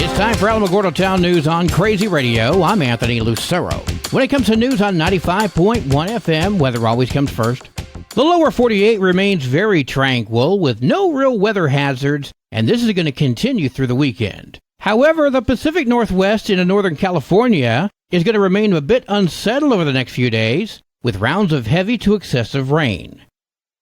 It's time for Alamogordo Town News on Crazy Radio. I'm Anthony Lucero. When it comes to news on 95.1 FM, weather always comes first. The lower 48 remains very tranquil with no real weather hazards, and this is going to continue through the weekend. However, the Pacific Northwest into Northern California is going to remain a bit unsettled over the next few days, with rounds of heavy to excessive rain.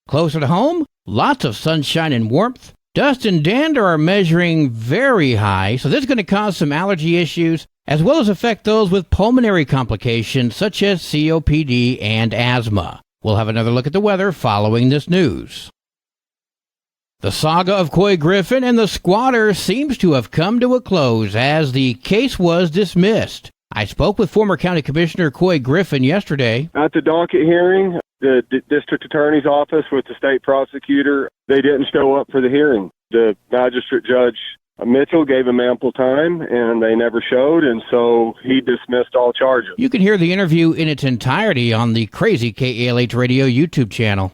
Closer to home, lots of sunshine and warmth. Dust and dander are measuring very high, so this is going to cause some allergy issues, as well as affect those with pulmonary complications such as COPD and asthma. We'll have another look at the weather following this news. The saga of Couy Griffin and the squatter seems to have come to a close as the case was dismissed. I spoke with former County Commissioner Couy Griffin yesterday. At the docket hearing, the district attorney's office with the state prosecutor, they didn't show up for the hearing. The magistrate judge, Mitchell, gave him ample time, and they never showed, and so he dismissed all charges. You can hear the interview in its entirety on the Crazy KALH Radio YouTube channel.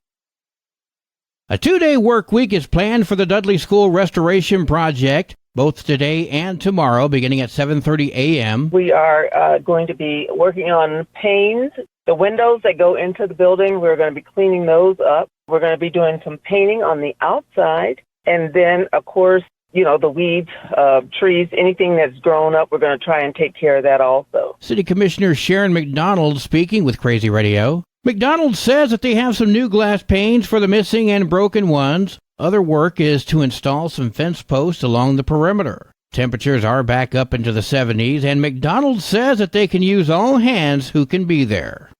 A 2-day work week is planned for the Dudley School Restoration Project, both today and tomorrow, beginning at 7:30 a.m. We are going to be working on panes. The windows that go into the building, we're going to be cleaning those up. We're going to be doing some painting on the outside. And then, of course, the weeds, trees, anything that's grown up, we're going to try and take care of that also. City Commissioner Sharon McDonald speaking with Crazy Radio. McDonald says that they have some new glass panes for the missing and broken ones. Other work is to install some fence posts along the perimeter. Temperatures are back up into the 70s, and McDonald says that they can use all hands who can be there.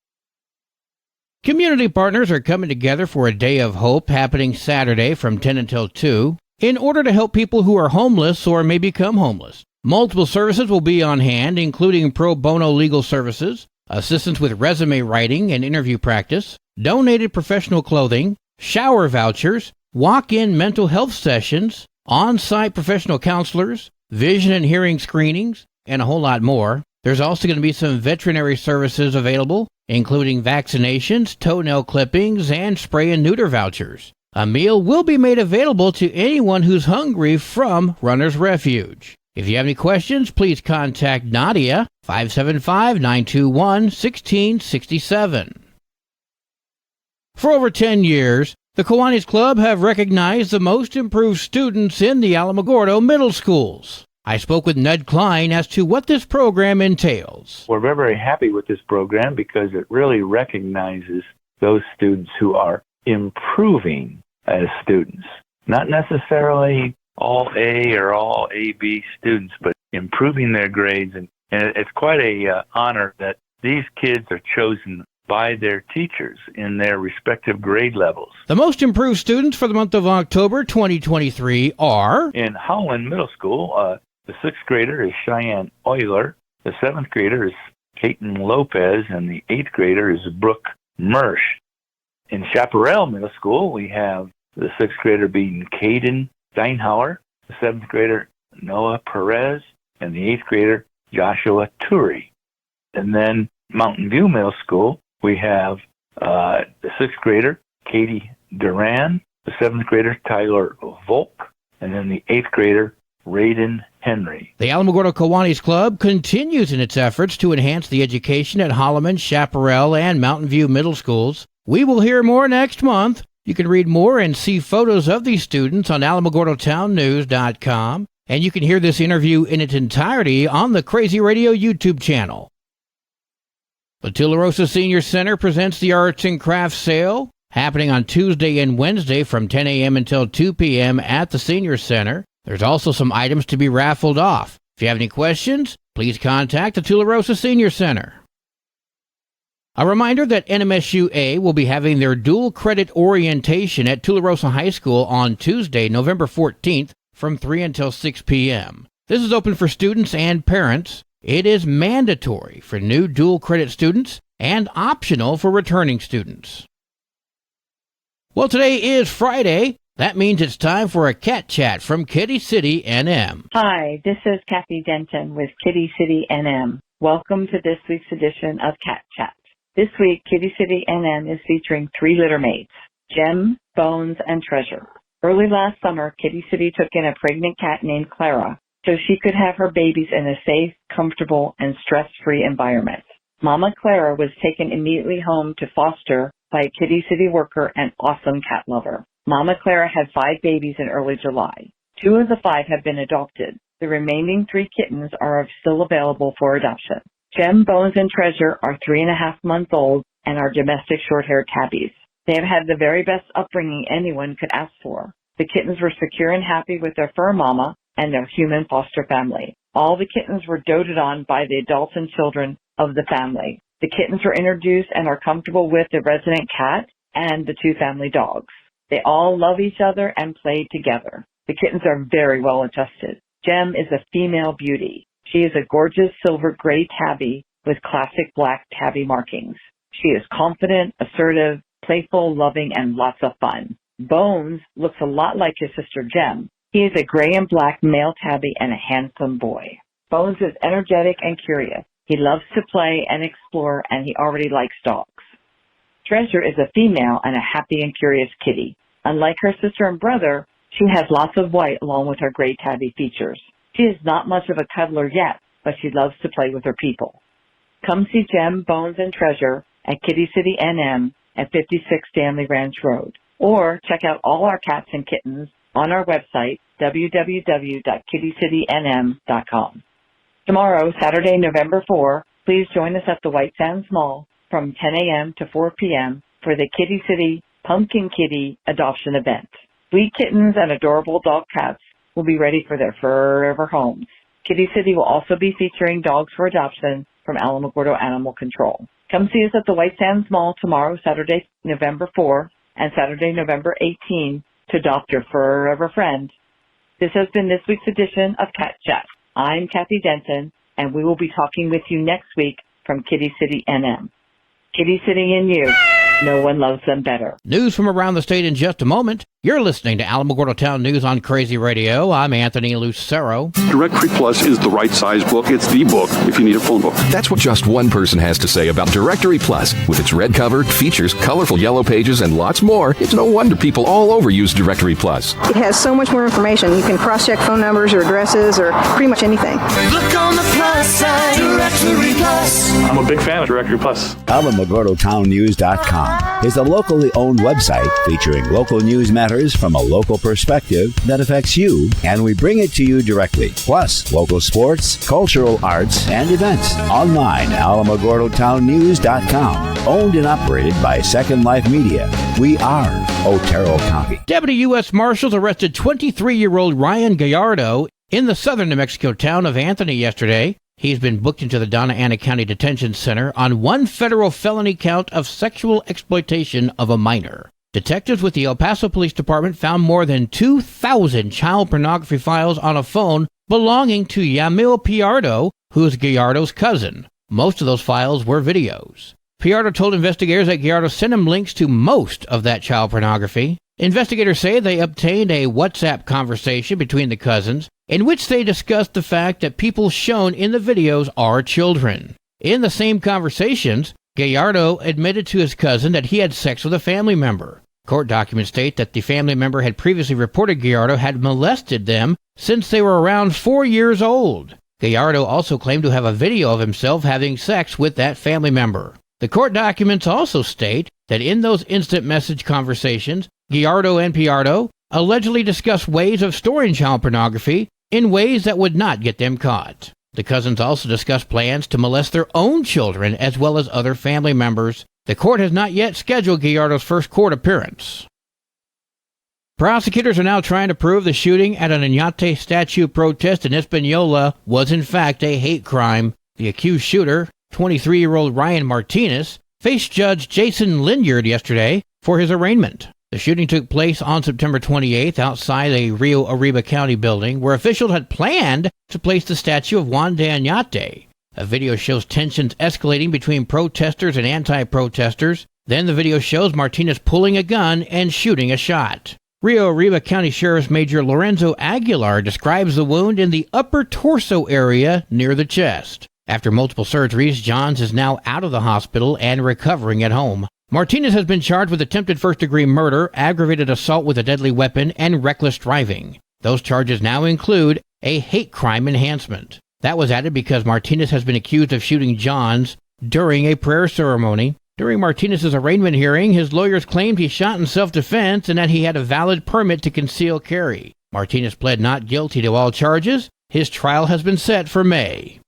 Community partners are coming together for a Day of Hope happening Saturday from 10 until 2 in order to help people who are homeless or may become homeless. Multiple services will be on hand, including pro bono legal services, assistance with resume writing and interview practice, donated professional clothing, shower vouchers, walk-in mental health sessions, on-site professional counselors, vision and hearing screenings, and a whole lot more. There's also going to be some veterinary services available, including vaccinations, toenail clippings, and spay and neuter vouchers. A meal will be made available to anyone who's hungry from Runner's Refuge. If you have any questions, please contact Nadia, 575-921-1667. For over 10 years, the Kiwanis Club have recognized the most improved students in the Alamogordo middle schools. I spoke with Ned Klein as to what this program entails. We're very, very happy with this program because it really recognizes those students who are improving as students. Not necessarily all A or all AB students, but improving their grades. And it's quite a honor that these kids are chosen by their teachers in their respective grade levels. The most improved students for the month of October 2023 are... In Howland Middle School, the 6th grader is Cheyenne Euler, the 7th grader is Peyton Lopez, and the 8th grader is Brooke Mersch. In Chaparral Middle School, we have the 6th grader being Caden Steinhauer, the 7th grader Noah Perez, and the 8th grader Joshua Turi. And then Mountain View Middle School, we have the 6th grader Katie Duran, the 7th grader Tyler Volk, and then the 8th grader Raiden Henry. The Alamogordo Kiwanis Club continues in its efforts to enhance the education at Holloman, Chaparral, and Mountain View Middle Schools. We will hear more next month. You can read more and see photos of these students on AlamogordoTownNews.com, and you can hear this interview in its entirety on the Crazy Radio YouTube channel. The Tularosa Senior Center presents the Arts and Crafts Sale, happening on Tuesday and Wednesday from 10 a.m. until 2 p.m. at the Senior Center. There's also some items to be raffled off. If you have any questions, please contact the Tularosa Senior Center. A reminder that NMSU-A will be having their dual credit orientation at Tularosa High School on Tuesday, November 14th from 3 until 6 p.m. This is open for students and parents. It is mandatory for new dual credit students and optional for returning students. Well, today is Friday. That means it's time for a cat chat from Kitty City NM. Hi, this is Kathy Denton with Kitty City NM. Welcome to this week's edition of Cat Chat. This week, Kitty City NM is featuring 3 litter mates, Gem, Bones, and Treasure. Early last summer, Kitty City took in a pregnant cat named Clara. so she could have her babies in a safe, comfortable, and stress-free environment. Mama Clara was taken immediately home to foster by a Kitty City worker and awesome cat lover. Mama Clara had 5 babies in early July. 2 of the 5 have been adopted. The remaining 3 kittens are still available for adoption. Gem, Bones, and Treasure are 3.5 months old and are domestic short-haired tabbies. They have had the very best upbringing anyone could ask for. The kittens were secure and happy with their fur mama and their human foster family. All the kittens were doted on by the adults and children of the family. The kittens were introduced and are comfortable with the resident cat and the 2 family dogs. They all love each other and play together. The kittens are very well adjusted. Gem is a female beauty. She is a gorgeous silver gray tabby with classic black tabby markings. She is confident, assertive, playful, loving, and lots of fun. Bones looks a lot like his sister Gem. He is a gray and black male tabby and a handsome boy. Bones is energetic and curious. He loves to play and explore, and he already likes dogs. Treasure is a female and a happy and curious kitty. Unlike her sister and brother, she has lots of white along with her gray tabby features. She is not much of a cuddler yet, but she loves to play with her people. Come see Gem, Bones, and Treasure at Kitty City NM at 56 Stanley Ranch Road. Or check out all our cats and kittens on our website, www.kittycitynm.com. Tomorrow, Saturday, November 4, please join us at the White Sands Mall from 10 a.m. to 4 p.m. for the Kitty City Pumpkin Kitty Adoption Event. Sweet kittens and adorable dog cats will be ready for their forever homes. Kitty City will also be featuring dogs for adoption from Alamogordo Animal Control. Come see us at the White Sands Mall tomorrow, Saturday, November 4, and Saturday, November 18, to adopt your forever friend. This has been this week's edition of Cat Chat. I'm Kathy Denton, and we will be talking with you next week from Kitty City NM. Kitty City and you. No one loves them better. News from around the state in just a moment. You're listening to Alamogordo Town News on Crazy Radio. I'm Anthony Lucero. Directory Plus is the right size book. It's the book if you need a phone book. That's what just one person has to say about Directory Plus. With its red cover, features, colorful yellow pages, and lots more, it's no wonder people all over use Directory Plus. It has so much more information. You can cross-check phone numbers or addresses or pretty much anything. Look on the plus side, Directory Plus. I'm a big fan of Directory Plus. AlamogordoTownNews.com is a locally owned website featuring local news matters from a local perspective that affects you, and we bring it to you directly. Plus, local sports, cultural arts, and events. Online, AlamogordoTownNews.com. Owned and operated by Second Life Media. We are Otero County. Deputy U.S. Marshals arrested 23-year-old Ryan Gallardo in the southern New Mexico town of Anthony yesterday. He's been booked into the Donna Ana County Detention Center on one federal felony count of sexual exploitation of a minor. Detectives with the El Paso Police Department found more than 2,000 child pornography files on a phone belonging to Yamil Piardo, who is Gallardo's cousin. Most of those files were videos. Piardo told investigators that Gallardo sent him links to most of that child pornography. Investigators say they obtained a WhatsApp conversation between the cousins in which they discussed the fact that people shown in the videos are children. In the same conversations, Gallardo admitted to his cousin that he had sex with a family member. Court documents state that the family member had previously reported Gallardo had molested them since they were around 4 years old. Gallardo also claimed to have a video of himself having sex with that family member. The court documents also state that in those instant message conversations, Gallardo and Piardo allegedly discussed ways of storing child pornography in ways that would not get them caught. The cousins also discussed plans to molest their own children as well as other family members. The court has not yet scheduled Gallardo's first court appearance. Prosecutors are now trying to prove the shooting at an Oñate statue protest in Española was in fact a hate crime. The accused shooter, 23-year-old Ryan Martinez, faced Judge Jason Linyard yesterday for his arraignment. The shooting took place on September 28th outside a Rio Arriba County building where officials had planned to place the statue of Juan de Oñate. A video shows tensions escalating between protesters and anti-protesters. Then the video shows Martinez pulling a gun and shooting a shot. Rio Arriba County Sheriff's Major Lorenzo Aguilar describes the wound in the upper torso area near the chest. After multiple surgeries, Johns is now out of the hospital and recovering at home. Martinez has been charged with attempted first-degree murder, aggravated assault with a deadly weapon, and reckless driving. Those charges now include a hate crime enhancement. That was added because Martinez has been accused of shooting Johns during a prayer ceremony. During Martinez's arraignment hearing, his lawyers claimed he shot in self-defense and that he had a valid permit to conceal carry. Martinez pled not guilty to all charges. His trial has been set for May.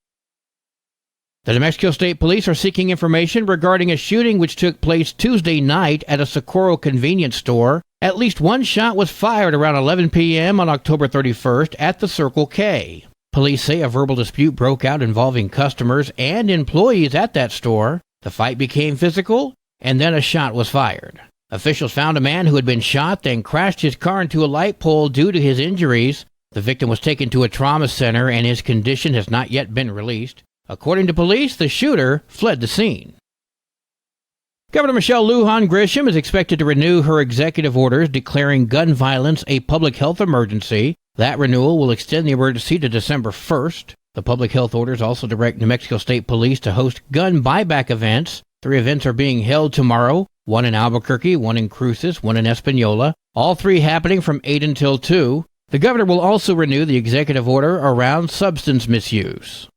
The New Mexico State Police are seeking information regarding a shooting which took place Tuesday night at a Socorro convenience store. At least one shot was fired around 11 p.m. on October 31st at the Circle K. Police say a verbal dispute broke out involving customers and employees at that store. The fight became physical, and then a shot was fired. Officials found a man who had been shot, then crashed his car into a light pole due to his injuries. The victim was taken to a trauma center, and his condition has not yet been released. According to police, the shooter fled the scene. Governor Michelle Lujan Grisham is expected to renew her executive orders declaring gun violence a public health emergency. That renewal will extend the emergency to December 1st. The public health orders also direct New Mexico State Police to host gun buyback events. 3 events are being held tomorrow, one in Albuquerque, one in Cruces, one in Espanola, all 3 happening from 8 until 2. The governor will also renew the executive order around substance misuse.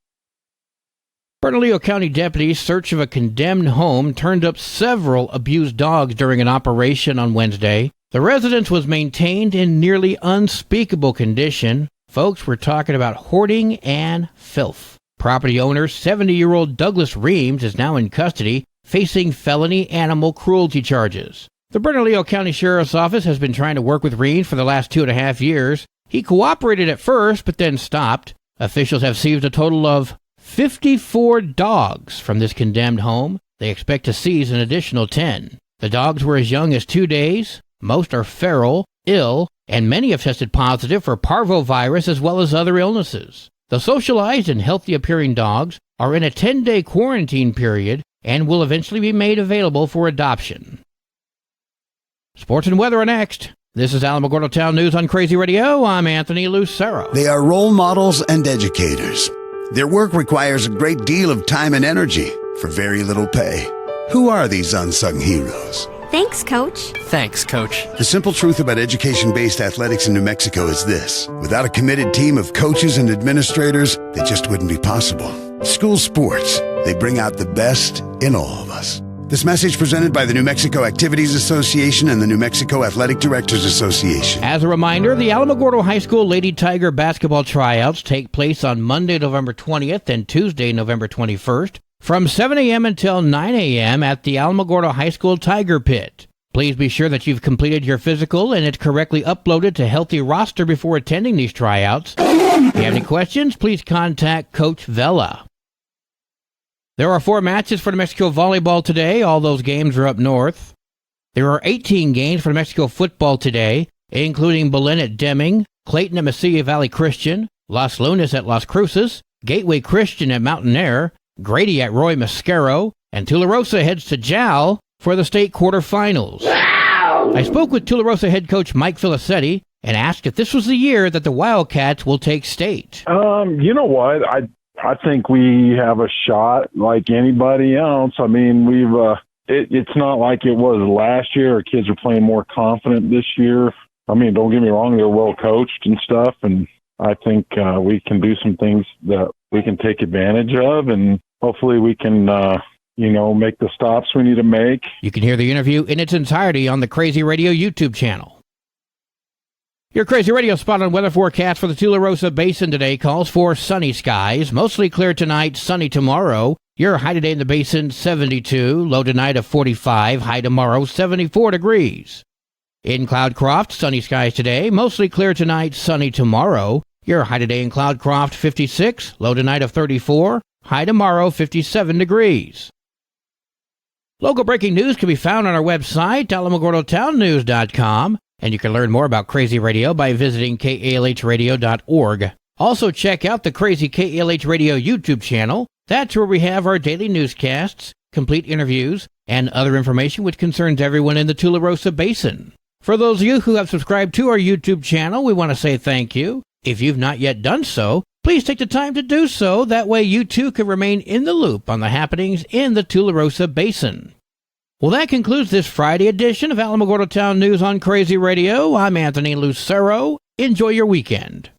Bernalillo County deputies' search of a condemned home turned up several abused dogs during an operation on Wednesday. The residence was maintained in nearly unspeakable condition. Folks, we're talking about hoarding and filth. Property owner 70-year-old Douglas Reams is now in custody, facing felony animal cruelty charges. The Bernalillo County Sheriff's Office has been trying to work with Reams for the last 2.5 years. He cooperated at first, but then stopped. Officials have seized a total of 54 dogs from this condemned home. They expect to seize an additional 10. The dogs were as young as 2 days. Most are feral, ill, and many have tested positive for parvovirus as well as other illnesses. The socialized and healthy-appearing dogs are in a 10-day quarantine period and will eventually be made available for adoption. Sports and weather are next. This is Alamogordo Town News on Crazy Radio. I'm Anthony Lucero. They are role models and educators. Their work requires a great deal of time and energy for very little pay. Who are these unsung heroes? Thanks, Coach. Thanks, Coach. The simple truth about education-based athletics in New Mexico is this. Without a committed team of coaches and administrators, it just wouldn't be possible. School sports, they bring out the best in all of us. This message presented by the New Mexico Activities Association and the New Mexico Athletic Directors Association. As a reminder, the Alamogordo High School Lady Tiger basketball tryouts take place on Monday, November 20th and Tuesday, November 21st. From 7 a.m. until 9 a.m. at the Alamogordo High School Tiger Pit. Please be sure that you've completed your physical and it's correctly uploaded to Healthy Roster before attending these tryouts. If you have any questions, please contact Coach Vela. There are 4 matches for New Mexico volleyball today. All those games are up north. There are 18 games for New Mexico football today, including Belen at Deming, Clayton at Mesilla Valley Christian, Las Lunas at Las Cruces, Gateway Christian at Mountain Air, Grady at Roy Mascaro, and Tularosa heads to Jal for the state quarterfinals. Wow! I spoke with Tularosa head coach Mike Filicetti and asked if this was the year that the Wildcats will take state. You know what? I think we have a shot like anybody else. I mean, it's not like it was last year. Our kids are playing more confident this year. I mean, don't get me wrong, they're well coached and stuff, and I think we can do some things that we can take advantage of, and hopefully we can, make the stops we need to make. You can hear the interview in its entirety on the Crazy Radio YouTube channel. Your Crazy Radio spot on weather forecast for the Tularosa Basin today calls for sunny skies, mostly clear tonight, sunny tomorrow. Your high today in the basin, 72, low tonight of 45, high tomorrow, 74 degrees. In Cloudcroft, sunny skies today, mostly clear tonight, sunny tomorrow. Your high today in Cloudcroft, 56, low tonight of 34, high tomorrow, 57 degrees. Local breaking news can be found on our website, alamogordotownnews.com, and you can learn more about Crazy Radio by visiting kalhradio.org. Also, check out the Crazy KALH Radio YouTube channel. That's where we have our daily newscasts, complete interviews, and other information which concerns everyone in the Tularosa Basin. For those of you who have subscribed to our YouTube channel, we want to say thank you. If you've not yet done so, please take the time to do so. That way you too can remain in the loop on the happenings in the Tularosa Basin. Well, that concludes this Friday edition of Alamogordo Town News on Crazy Radio. I'm Anthony Lucero. Enjoy your weekend.